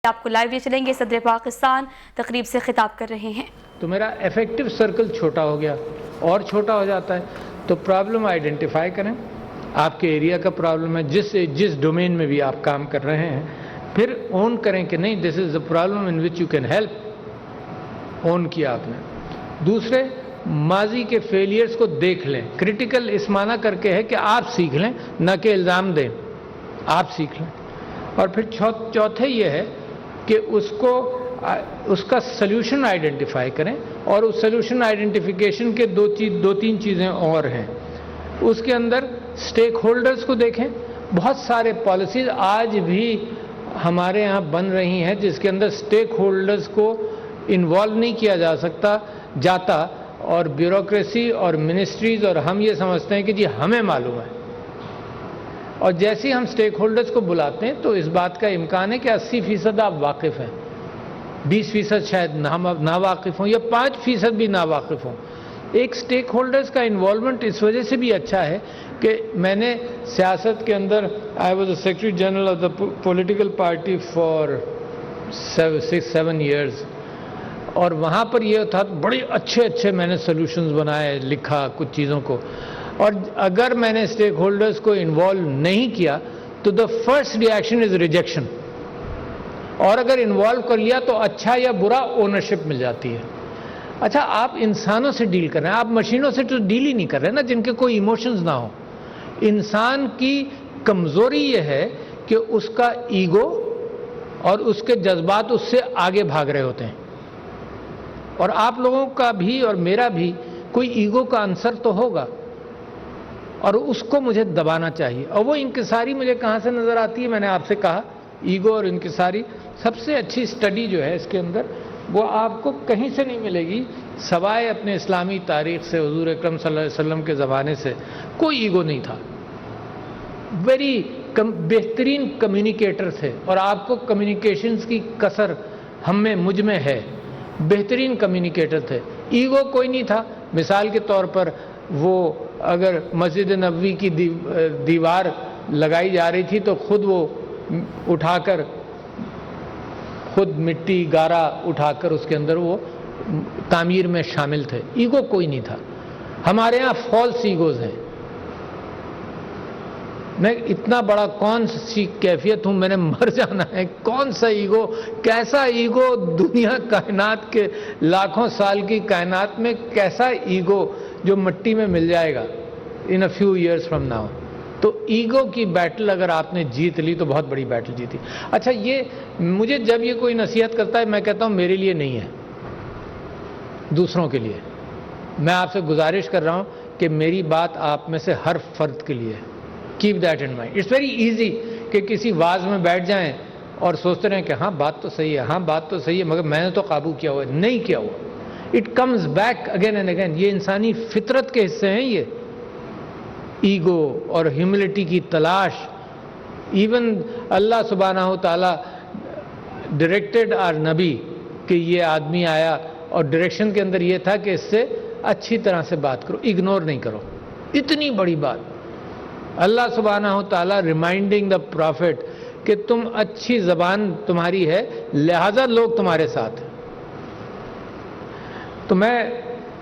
آپ کو لائیو لے چلیں گے. صدر پاکستان تقریب سے خطاب کر رہے ہیں. تو میرا ایفیکٹو سرکل چھوٹا ہو گیا اور چھوٹا ہو جاتا ہے. تو پرابلم آئیڈینٹیفائی کریں, آپ کے ایریا کا پرابلم ہے, جس ڈومین میں بھی آپ کام کر رہے ہیں, پھر اون کریں کہ نہیں this is the problem in which you can help. Own کیا آپ نے. دوسرے, ماضی کے فیلئرز کو دیکھ لیں. کرٹیکل اس معنی کر کے ہے کہ آپ سیکھ لیں, نہ کہ الزام دیں, آپ سیکھ لیں. اور پھر چوتھے یہ ہے کہ اس کا سلیوشن آئیڈینٹیفائی کریں, اور اس سلیوشن آئیڈینٹیفیکیشن کے دو تین چیزیں اور ہیں. اس کے اندر سٹیک ہولڈرز کو دیکھیں. بہت سارے پالیسیز آج بھی ہمارے ہاں بن رہی ہیں جس کے اندر سٹیک ہولڈرز کو انوالو نہیں کیا جاتا, اور بیوروکریسی اور منسٹریز اور ہم یہ سمجھتے ہیں کہ جی ہمیں معلوم ہے. اور جیسے ہی ہم سٹیک ہولڈرز کو بلاتے ہیں تو اس بات کا امکان ہے کہ 80% آپ واقف ہیں, 20% شاید نا واقف ہوں, یا 5% بھی نا واقف ہوں. ایک سٹیک ہولڈرز کا انوالومنٹ اس وجہ سے بھی اچھا ہے کہ میں نے سیاست کے اندر I was the secretary general of the political party for 6-7 years, اور وہاں پر یہ تھا بڑے اچھے میں نے سولوشنز بنائے, لکھا کچھ چیزوں کو. اور اگر میں نے سٹیک ہولڈرز کو انوالو نہیں کیا تو the first reaction is rejection, اور اگر انوالو کر لیا تو اچھا یا برا اونرشپ مل جاتی ہے. اچھا, آپ انسانوں سے ڈیل کر رہے ہیں, آپ مشینوں سے تو ڈیل ہی نہیں کر رہے نا جن کے کوئی ایموشنز نہ ہوں. انسان کی کمزوری یہ ہے کہ اس کا ایگو اور اس کے جذبات اس سے آگے بھاگ رہے ہوتے ہیں. اور آپ لوگوں کا بھی اور میرا بھی کوئی ایگو کا عنصر تو ہوگا, اور اس کو مجھے دبانا چاہیے. اور وہ انکساری مجھے کہاں سے نظر آتی ہے؟ میں نے آپ سے کہا ایگو اور انکساری سب سے اچھی سٹڈی جو ہے اس کے اندر, وہ آپ کو کہیں سے نہیں ملے گی سوائے اپنے اسلامی تاریخ سے. حضور اکرم صلی اللہ علیہ وسلم کے زمانے سے کوئی ایگو نہیں تھا, بہترین کمیونیکیٹر تھے, اور آپ کو کمیونیکیشنز کی کثر مجھ میں ہے, بہترین کمیونیکیٹر تھے. ایگو کوئی نہیں تھا. مثال کے طور پر وہ اگر مسجد نبوی کی دیوار لگائی جا رہی تھی تو خود وہ اٹھا کر, خود مٹی گارا اٹھا کر اس کے اندر وہ تعمیر میں شامل تھے. ایگو کوئی نہیں تھا. ہمارے ہاں فالس ایگوز ہیں. میں اتنا بڑا کون سی کیفیت ہوں, میں نے مر جانا ہے, کون سا ایگو, کیسا ایگو دنیا کائنات کے لاکھوں سال کی کائنات میں, کیسا ایگو جو مٹی میں مل جائے گا in a few years from now. تو ایگو کی بیٹل اگر آپ نے جیت لی تو بہت بڑی بیٹل جیتی. اچھا, یہ مجھے جب یہ کوئی نصیحت کرتا ہے میں کہتا ہوں میرے لیے نہیں ہے, دوسروں کے لیے. میں آپ سے گزارش کر رہا ہوں کہ میری بات آپ میں سے ہر فرد کے لیے ہے. Keep that in mind. It's very easy کہ کسی واز میں بیٹھ جائیں اور سوچتے رہیں کہ ہاں بات تو صحیح ہے, ہاں بات تو صحیح ہے, مگر میں نے تو قابو کیا ہوا ہے. نہیں کیا ہوا. It comes back again and again. یہ انسانی فطرت کے حصے ہیں, یہ ایگو اور ہیوملٹی کی تلاش. ایون اللہ سبحانہ و تعالیٰ ڈائریکٹڈ آر نبی کہ یہ آدمی آیا اور ڈائریکشن کے اندر یہ تھا کہ اس سے اچھی طرح سے بات کرو, اگنور نہیں کرو. اتنی بڑی بات. اللہ سبحانہ و تعالیٰ ریمائنڈنگ دا پرافٹ کہ تم اچھی زبان تمہاری ہے لہذا لوگ تمہارے ساتھ ہیں. تو میں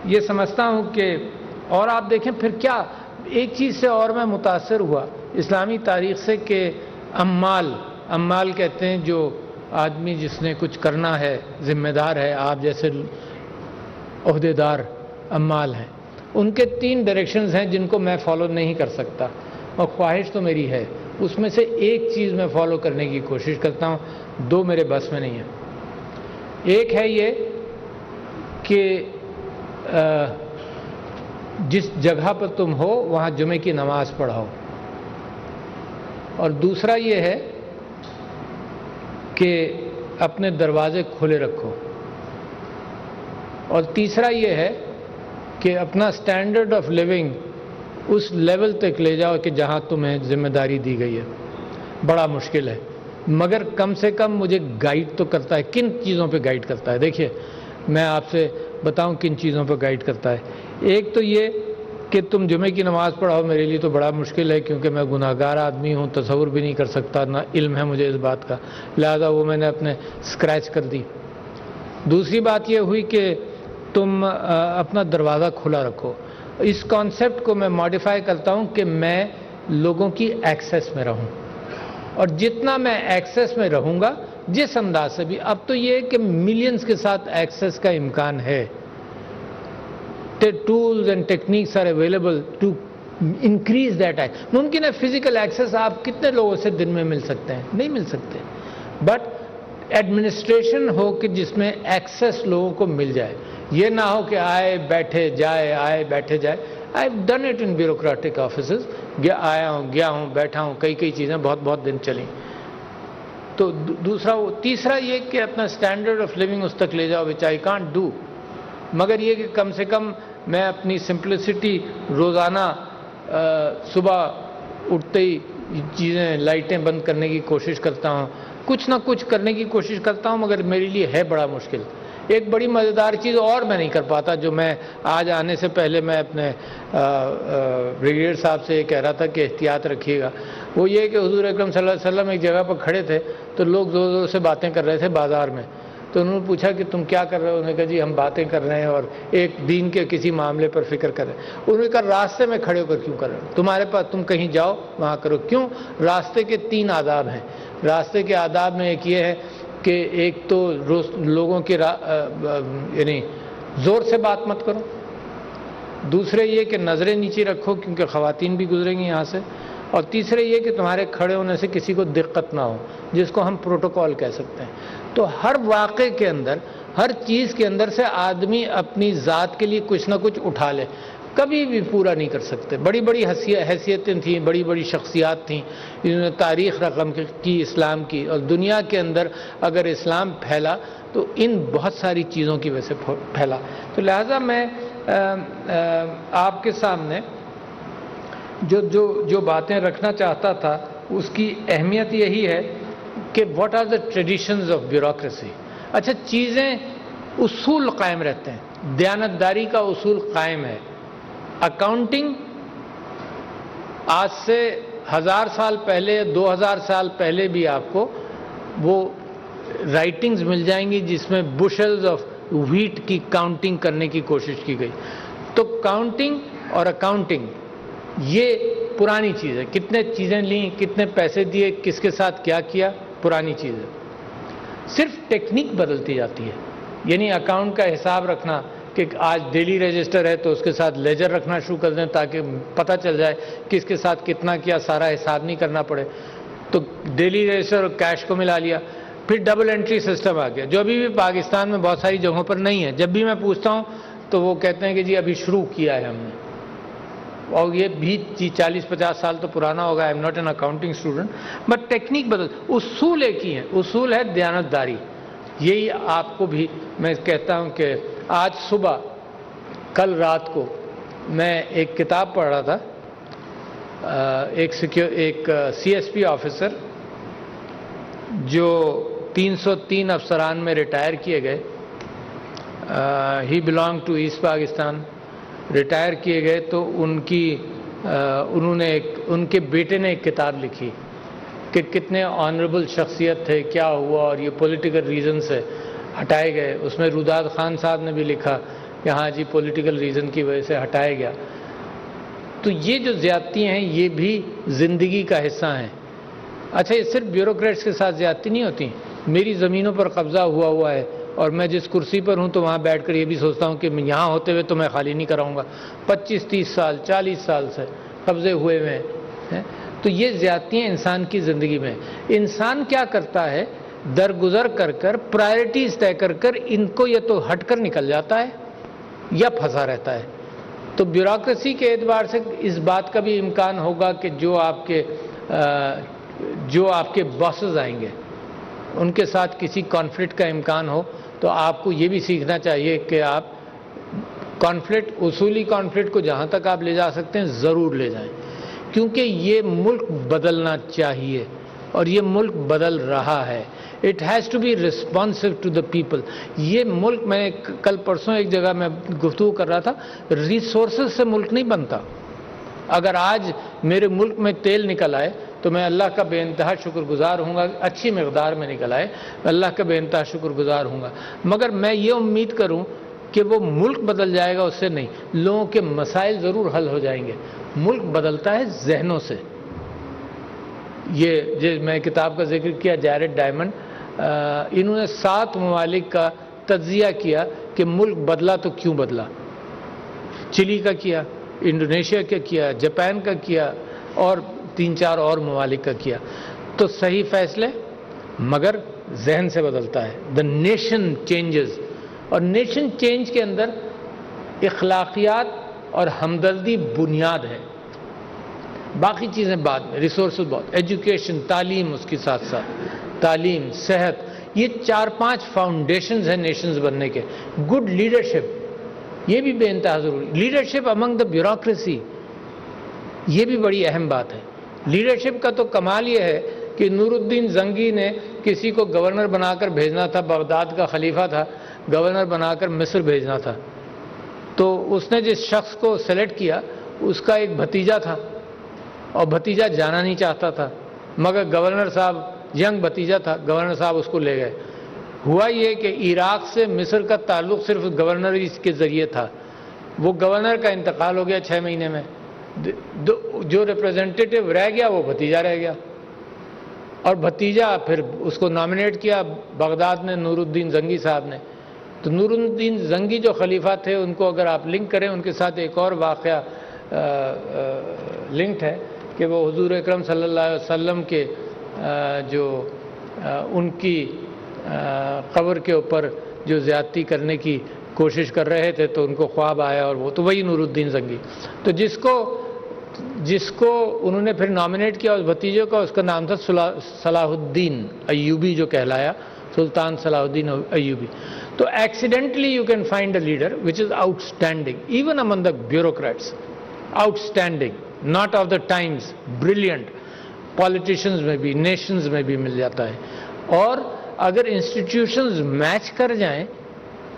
یہ سمجھتا ہوں کہ, اور آپ دیکھیں پھر کیا ایک چیز سے اور میں متاثر ہوا اسلامی تاریخ سے کہ عمال کہتے ہیں جو آدمی جس نے کچھ کرنا ہے, ذمہ دار ہے, آپ جیسے عہدے دار عمال ہیں. ان کے 3 ڈائریکشنز ہیں جن کو میں فالو نہیں کر سکتا, اور خواہش تو میری ہے. اس میں سے ایک چیز میں فالو کرنے کی کوشش کرتا ہوں, 2 میرے بس میں نہیں ہیں. ایک ہے یہ کہ جس جگہ پر تم ہو وہاں جمعے کی نماز پڑھاؤ, اور دوسرا یہ ہے کہ اپنے دروازے کھلے رکھو, اور تیسرا یہ ہے کہ اپنا سٹینڈرڈ آف لیونگ اس لیول تک لے جاؤ کہ جہاں تمہیں ذمہ داری دی گئی ہے. بڑا مشکل ہے, مگر کم سے کم مجھے گائیڈ تو کرتا ہے. کن چیزوں پہ گائیڈ کرتا ہے؟ دیکھیے میں آپ سے بتاؤں کن چیزوں پہ گائیڈ کرتا ہے. ایک تو یہ کہ تم جمعے کی نماز پڑھاؤ میرے لیے تو بڑا مشکل ہے، کیونکہ میں گناہ گار آدمی ہوں، تصور بھی نہیں کر سکتا، نہ علم ہے مجھے اس بات کا، لہذا وہ میں نے اپنے اسکریچ کر دی۔ دوسری بات یہ ہوئی کہ تم اپنا دروازہ کھلا رکھو۔ اس کانسیپٹ کو میں ماڈیفائی کرتا ہوں کہ میں لوگوں کی ایکسیس میں رہوں، اور جتنا میں ایکسیس میں رہوں گا جس انداز سے بھی، اب تو یہ ہے کہ ملینز کے ساتھ ایکسیس کا امکان ہے، tools and techniques are available to increase that access. ممکن ہے فزیکل ایکسیس آپ کتنے لوگوں سے دن میں مل سکتے ہیں؟ نہیں مل سکتے، بٹ ایڈمنسٹریشن ہو کہ جس میں ایکسیس لوگوں کو مل جائے، یہ نہ ہو کہ آئے بیٹھے جائے آئے بیٹھے جائے۔ I have done it in bureaucratic offices, آیا ہوں گیا ہوں بیٹھا ہوں، کئی چیزیں بہت دن چلیں۔ تو تیسرا یہ کہ اپنا اسٹینڈرڈ آف لیونگ اس تک لے جاؤ، وچ آئی کانٹ ڈو، مگر یہ کہ کم سے کم میں اپنی سمپلسٹی روزانہ صبح اٹھتے ہی چیزیں لائٹیں بند کرنے کی کوشش کرتا ہوں، کچھ نہ کچھ کرنے کی کوشش کرتا ہوں، مگر میرے لیے ہے بڑا مشکل۔ ایک بڑی مزیدار چیز اور میں نہیں کر پاتا، جو میں آج آنے سے پہلے میں اپنے بریگیڈیئر صاحب سے یہ کہہ رہا تھا کہ احتیاط رکھیے گا، وہ یہ کہ حضور اکرم صلی اللہ علیہ وسلم ایک جگہ پر کھڑے تھے تو لوگ زور زور سے باتیں کر رہے تھے بازار میں، تو انہوں نے پوچھا کہ تم کیا کر رہے ہو؟ انہوں نے کہا جی ہم باتیں کر رہے ہیں اور ایک دین کے کسی معاملے پر فکر کر رہے ہیں۔ انہوں نے کہا راستے میں کھڑے ہو کر کیوں کر رہے ہو؟ تمہارے پاس، تم کہیں جاؤ وہاں کرو۔ کیوں؟ راستے کے 3 آداب ہیں۔ راستے کے آداب میں ایک یہ ہے کہ ایک تو لوگوں کے یعنی زور سے بات مت کرو، دوسرے یہ کہ نظریں نیچے رکھو کیونکہ خواتین بھی گزریں گی یہاں سے، اور تیسرے یہ کہ تمہارے کھڑے ہونے سے کسی کو دقت نہ ہو، جس کو ہم پروٹوکول کہہ سکتے ہیں۔ تو ہر واقعے کے اندر، ہر چیز کے اندر سے آدمی اپنی ذات کے لیے کچھ نہ کچھ اٹھا لے، کبھی بھی پورا نہیں کر سکتے۔ بڑی بڑی حیثیتیں تھیں، بڑی بڑی شخصیات تھیں جنہوں نے تاریخ رقم کی اسلام کی، اور دنیا کے اندر اگر اسلام پھیلا تو ان بہت ساری چیزوں کی وجہ سے پھیلا۔ تو لہٰذا میں آپ کے سامنے جو باتیں رکھنا چاہتا تھا اس کی اہمیت یہی ہے کہ what are the traditions of bureaucracy. اچھا، چیزیں اصول قائم رہتے ہیں، دیانتداری کا اصول قائم ہے۔ اکاؤنٹنگ آج سے 1000 سال پہلے، 2000 سال پہلے بھی آپ کو وہ رائٹنگز مل جائیں گی جس میں بشلز آف ویٹ کی کاؤنٹنگ کرنے کی کوشش کی گئی۔ تو کاؤنٹنگ اور اکاؤنٹنگ یہ پرانی چیز ہے، کتنے چیزیں لیں، کتنے پیسے دیے، کس کے ساتھ کیا کیا، پرانی چیز ہے۔ صرف ٹیکنیک بدلتی جاتی ہے، یعنی اکاؤنٹ کا حساب رکھنا کہ آج ڈیلی رجسٹر ہے تو اس کے ساتھ لیجر رکھنا شروع کر دیں تاکہ پتہ چل جائے کس کے ساتھ کتنا کیا، سارا حساب نہیں کرنا پڑے۔ تو ڈیلی رجسٹر اور کیش کو ملا لیا۔ پھر ڈبل انٹری سسٹم آ گیا، جو ابھی بھی پاکستان میں بہت ساری جگہوں پر نہیں ہے۔ جب بھی میں پوچھتا ہوں تو وہ کہتے ہیں کہ جی ابھی شروع کیا ہے ہم نے، اور یہ بھی 40-50 سال تو پرانا ہوگا۔ I am not an accounting student, but technique بدل، اصول ایک ہی ہے، اصول ہے دیانتداری۔ یہی آپ کو بھی میں کہتا ہوں کہ آج صبح، کل رات کو میں ایک کتاب پڑھ رہا تھا، ایک سی ایس پی آفیسر جو 303 افسران میں ریٹائر کیے گئے، he belong to East Pakistan, retire کیے گئے، تو انہوں نے ان کے بیٹے نے ایک کتاب لکھی کہ کتنے آنریبل شخصیت تھے، کیا ہوا، اور یہ پولیٹیکل ریزن سے ہٹائے گئے۔ اس میں روداد خان صاحب نے بھی لکھا کہ ہاں جی پولیٹیکل ریزن کی وجہ سے ہٹایا گیا۔ تو یہ جو زیادتی ہیں یہ بھی زندگی کا حصہ ہیں۔ اچھا، یہ صرف بیوروکریٹس کے ساتھ زیادتی نہیں ہوتی، میری زمینوں پر قبضہ ہوا ہے، اور میں جس کرسی پر ہوں تو وہاں بیٹھ کر یہ بھی سوچتا ہوں کہ یہاں ہوتے ہوئے تو میں خالی نہیں کراؤں گا، 25-30 سال 40 سال سے قبضے ہوئے ہوئے ہیں۔ تو یہ زیادتیاں انسان کی زندگی میں، انسان کیا کرتا ہے، درگزر کر کر پرائرٹیز طے کر کر ان کو یا تو ہٹ کر نکل جاتا ہے یا پھنسا رہتا ہے۔ تو بیوروکریسی کے اعتبار سے اس بات کا بھی امکان ہوگا کہ جو آپ کے باسز آئیں گے ان کے ساتھ کسی کانفلکٹ کا امکان ہو، تو آپ کو یہ بھی سیکھنا چاہیے کہ آپ کانفلکٹ، اصولی کانفلکٹ کو جہاں تک آپ لے جا سکتے ہیں ضرور لے جائیں، کیونکہ یہ ملک بدلنا چاہیے۔ اور یہ ملک بدل رہا ہے. It has to be responsive to the people. یہ ملک، میں کل پرسوں ایک جگہ میں گفتگو کر رہا تھا، ریسورسز سے ملک نہیں بنتا. اگر آج میرے ملک میں تیل نکل آئے تو میں اللہ کا بے انتہا شکر گزار ہوں گا. اچھی مقدار میں نکل آئے اللہ کا بے انتہا شکر گزار ہوں گا. مگر میں یہ امید کروں کہ وہ ملک بدل جائے گا، اس سے نہیں. لوگوں کے مسائل ضرور حل ہو جائیں گے. ملک بدلتا ہے ذہنوں سے. یہ میں کتاب کا ذکر کیا جیرڈ ڈائمنڈ، انہوں نے 7 ممالک کا تجزیہ کیا کہ ملک بدلا تو کیوں بدلا. چلی کا کیا، انڈونیشیا کا کیا، جاپان کا کیا، اور 3-4 اور ممالک کا کیا. تو صحیح فیصلے مگر ذہن سے بدلتا ہے. The nation changes. اور نیشن چینج کے اندر اخلاقیات اور ہمدردی بنیاد ہے، باقی چیزیں بعد میں. ریسورسز بہت، ایجوکیشن، تعلیم، اس کے ساتھ ساتھ تعلیم، صحت، یہ 4-5 فاؤنڈیشنز ہیں نیشنز بننے کے. گڈ لیڈرشپ، یہ بھی بے انتہا ضروری. لیڈرشپ امنگ دا بیوروکریسی، یہ بھی بڑی اہم بات ہے. لیڈرشپ کا تو کمال یہ ہے کہ نور الدین زنگی نے کسی کو گورنر بنا کر بھیجنا تھا، بغداد کا خلیفہ تھا، گورنر بنا کر مصر بھیجنا تھا. تو اس نے جس شخص کو سلیکٹ کیا اس کا ایک بھتیجا تھا، اور بھتیجا جانا نہیں چاہتا تھا، مگر گورنر صاحب، ینگ بھتیجا تھا، گورنر صاحب اس کو لے گئے. ہوا یہ کہ عراق سے مصر کا تعلق صرف گورنر کے ذریعے تھا. وہ گورنر کا انتقال ہو گیا 6 مہینے میں. جو ریپریزنٹیٹو رہ گیا وہ بھتیجا رہ گیا، اور بھتیجا پھر اس کو نامنیٹ کیا بغداد نے نور الدین زنگی صاحب نے. تو نور الدین زنگی جو خلیفہ تھے، ان کو اگر آپ لنک کریں، ان کے ساتھ ایک اور واقعہ لنکڈ ہے کہ وہ حضور اکرم صلی اللہ علیہ وسلم کے جو ان کی قبر کے اوپر جو زیادتی کرنے کی کوشش کر رہے تھے، تو ان کو خواب آیا، اور وہ تو وہی نور الدین زنگی. تو جس کو انہوں نے پھر نامنیٹ کیا اس بھتیجے کا، اس کا نام تھا صلاح الدین ایوبی، جو کہلایا سلطان صلاح الدین ایوبی. تو accidentally you can find a leader which is out standing even Umang the bureaucrats. Out standing, not of the times, brilliant. Politicians میں بھی، نیشنز میں بھی مل جاتا ہے. اور اگر انسٹیٹیوشنز میچ کر جائیں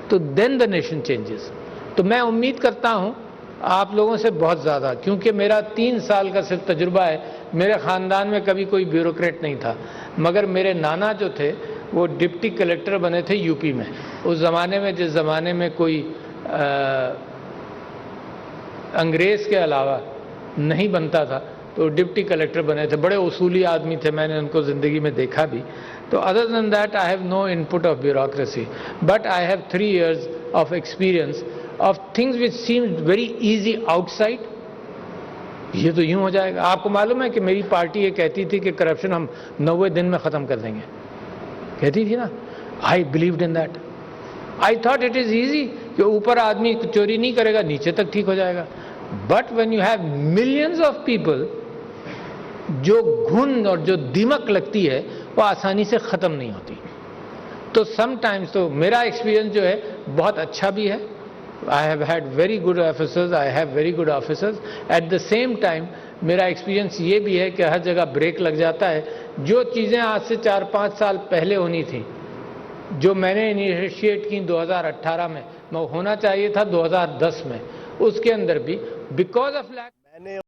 تو دین دا نیشن چینجز. تو میں امید کرتا ہوں آپ لوگوں سے بہت زیادہ، کیونکہ میرا 3 سال کا صرف تجربہ ہے. میرے خاندان میں کبھی کوئی بیوروکریٹ نہیں تھا، مگر میرے نانا جو تھے وہ ڈپٹی کلیکٹر بنے تھے یو پی میں. اس زمانے میں، جس زمانے میں کوئی انگریز کے علاوہ نہیں بنتا تھا، تو ڈپٹی کلیکٹر بنے تھے. بڑے اصولی آدمی تھے، میں نے ان کو زندگی میں دیکھا بھی. تو other than that I have no input of bureaucracy, but I have 3 years of experience of things which seems very easy آؤٹ سائڈ. یہ تو یوں ہو جائے گا. آپ کو معلوم ہے کہ میری پارٹی یہ کہتی تھی کہ کرپشن ہم 90 دن میں ختم کر دیں گے، کہتی تھی نا. I believed in that. I thought it is easy کہ اوپر آدمی چوری نہیں کرے گا، نیچے تک ٹھیک ہو جائے گا. But when you have millions of people, جو گھن اور جو دیمک لگتی ہے وہ آسانی سے ختم نہیں ہوتی. تو سم ٹائمز تو میرا ایکسپیرئنس جو ہے بہت اچھا بھی ہے. I have had very good officers, I have very good officers. At the same time میرا ایکسپیرئنس یہ بھی ہے کہ ہر جگہ بریک لگ جاتا ہے. جو چیزیں آج سے 4-5 سال پہلے ہونی تھیں، جو میں نے انیشیٹ کی 2018 میں، وہ ہونا چاہیے تھا 2010 میں، اس کے اندر بھی بیکاز آف لیک